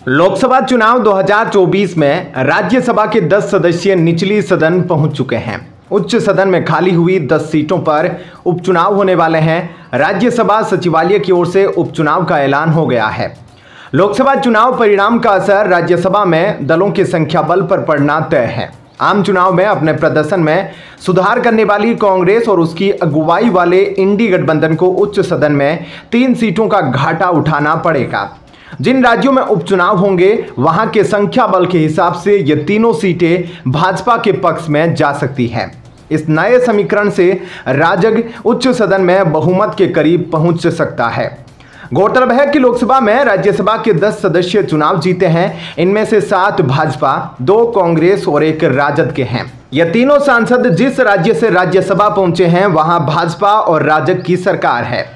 लोकसभा चुनाव 2024 में राज्यसभा के 10 सदस्य निचली सदन पहुंच चुके हैं। उच्च सदन में खाली हुई 10 सीटों पर उपचुनाव होने वाले हैं। राज्यसभा सचिवालय की ओर से उपचुनाव का ऐलान हो गया है। लोकसभा चुनाव परिणाम का असर राज्यसभा में दलों की संख्या बल पर पड़ना तय है। आम चुनाव में अपने प्रदर्शन में सुधार करने वाली कांग्रेस और उसकी अगुवाई वाले इंडी गठबंधन को उच्च सदन में 3 सीटों का घाटा उठाना पड़ेगा। जिन राज्यों में उपचुनाव होंगे वहां के संख्या बल के हिसाब से ये तीनों सीटें भाजपा के पक्ष में जा सकती हैं। इस नए समीकरण से राजग उच्च सदन में बहुमत के करीब पहुंच सकता है। गौरतलब है कि लोकसभा में राज्यसभा के 10 सदस्य चुनाव जीते हैं। इनमें से 7 भाजपा, 2 कांग्रेस और 1 राजद के हैं। यह तीनों सांसद जिस राज्य से राज्यसभा पहुंचे हैं वहां भाजपा और राजग की सरकार है।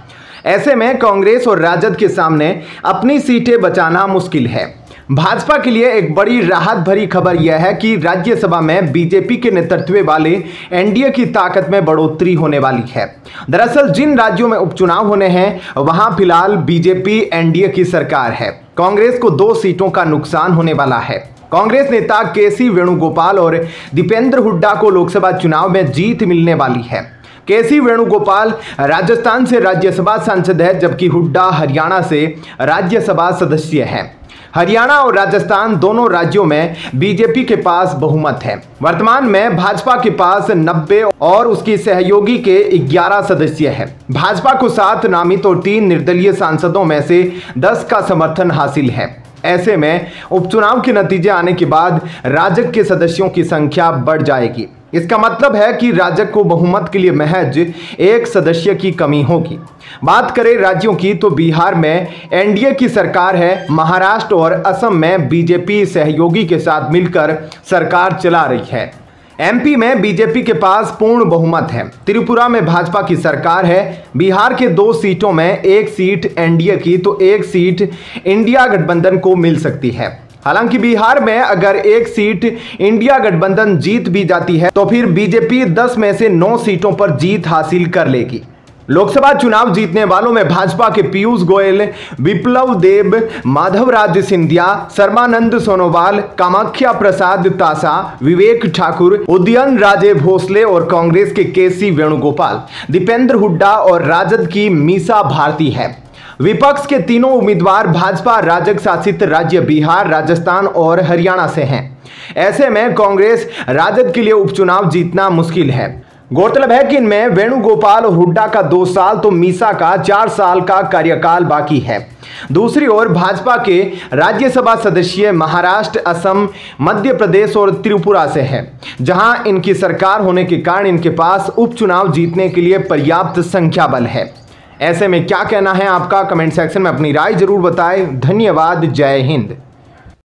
ऐसे में कांग्रेस और राजद के सामने अपनी सीटें बचाना मुश्किल है। भाजपा के लिए एक बड़ी राहत भरी खबर यह है कि राज्यसभा में बीजेपी के नेतृत्व वाले एनडीए की ताकत में बढ़ोतरी होने वाली है। दरअसल जिन राज्यों में उपचुनाव होने हैं वहां फिलहाल बीजेपी एनडीए की सरकार है। कांग्रेस को 2 सीटों का नुकसान होने वाला है। कांग्रेस नेता केसी वेणुगोपाल और दीपेंद्र हुड्डा को लोकसभा चुनाव में जीत मिलने वाली है। केसी वेणुगोपाल राजस्थान से राज्यसभा सांसद है, जबकि हुड्डा हरियाणा से राज्यसभा सदस्य हैं। हरियाणा और राजस्थान दोनों राज्यों में बीजेपी के पास बहुमत है। वर्तमान में भाजपा के पास 90 और उसकी सहयोगी के 11 सदस्य हैं। भाजपा को 7 नामित और 3 निर्दलीय सांसदों में से 10 का समर्थन हासिल है। ऐसे में उपचुनाव के नतीजे आने के बाद राजग के सदस्यों की संख्या बढ़ जाएगी। इसका मतलब है कि राजग को बहुमत के लिए महज 1 सदस्य की कमी होगी। बात करें राज्यों की तो बिहार में एनडीए की सरकार है। महाराष्ट्र और असम में बीजेपी सहयोगी के साथ मिलकर सरकार चला रही है। एमपी में बीजेपी के पास पूर्ण बहुमत है। त्रिपुरा में भाजपा की सरकार है। बिहार के 2 सीटों में 1 सीट एनडीए की तो 1 सीट इंडिया गठबंधन को मिल सकती है। हालांकि बिहार में अगर 1 सीट इंडिया गठबंधन जीत भी जाती है तो फिर बीजेपी 10 में से 9 सीटों पर जीत हासिल कर लेगी। लोकसभा चुनाव जीतने वालों में भाजपा के पीयूष गोयल, विप्लव देब, माधवराज सिंधिया, सर्बानंद सोनोवाल, कामाख्या प्रसाद तासा, विवेक ठाकुर, उदयन राजे भोसले और कांग्रेस के केसी वेणुगोपाल, दीपेंद्र हुड्डा और राजद की मीसा भारती है। विपक्ष के तीनों उम्मीदवार भाजपा राजग शासित राज्य बिहार, राजस्थान और हरियाणा से हैं। ऐसे में कांग्रेस राजद के लिए उपचुनाव जीतना मुश्किल है। गौरतलब है कि इनमें वेणुगोपाल और हुड्डा का 2 साल तो मीसा का 4 साल का कार्यकाल बाकी है। दूसरी ओर भाजपा के राज्यसभा सदस्य महाराष्ट्र, असम, मध्य प्रदेश और त्रिपुरा से हैं, जहां इनकी सरकार होने के कारण इनके पास उपचुनाव जीतने के लिए पर्याप्त संख्या बल है। ऐसे में क्या कहना है आपका? कमेंट सेक्शन में अपनी राय जरूर बताएं। धन्यवाद। जय हिंद।